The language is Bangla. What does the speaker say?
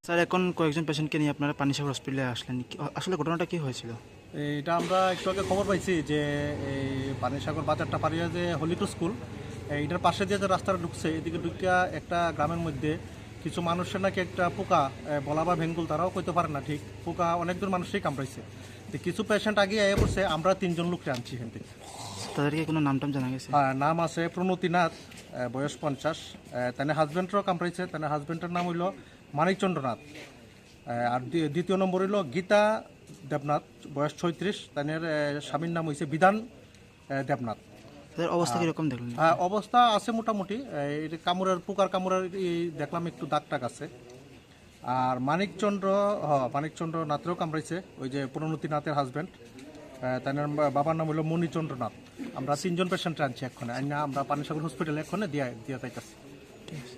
স্যার এখন কয়েকজন পেশেন্টকে নিয়ে আপনারা পানিসাগর হসপিটালে আসলেন আসলে ঘটনাটা কি হয়েছিল? এটা আমরা একটু আগে খবর পাইছি যে এই পানিসাগর বাজারটা পাড়িয়ে যে হলিটু স্কুল এইটার পাশে দিয়ে যে রাস্তাটা ঢুকছে এদিকে ঢুকিয়া একটা গ্রামের মধ্যে কিছু মানুষের নাকি একটা পোকা বলা বা ভেঙ্গুল তারাও কইতে পারে না ঠিক পোকা অনেকজন মানুষই কামড়াইছে। তো কিছু পেশেন্ট আগে এসে পড়ছে, আমরা 3 জন লোককে আনছি এখান থেকে। তাদেরকে কোনো নাম জানা গেছে? নাম আছে প্রণতিনাথ, বয়স 50। তার হাজব্যান্ডেরও কামড়াইছে, তার হাজব্যান্ডের নাম হইল মানিকচন্দ্রনাথ। আর দ্বিতীয় নম্বর হইল গীতা দেবনাথ, বয়স 36। তার স্বামীর নাম হয়েছে বিধান দেবনাথ। তাদের অবস্থা কীরকম দেখলেন? অবস্থা আছে মোটামুটি, এই কামড়ের পোকার কামড়ের দেখলাম একটু দাগ টাক আছে। আর মানিকচন্দ্র নাথেরও কামড়াইছে, ওই যে প্রণতিনাথের হাজব্যান্ড। তার বাবার নাম হলো মণিচন্দ্রনাথ। আমরা 3 জন পেশেন্ট আনছি এক্ষণে, আমরা পানিসাগর হসপিটালে এক্ষণে দিয়ে যাইতেছি। ঠিক আছে।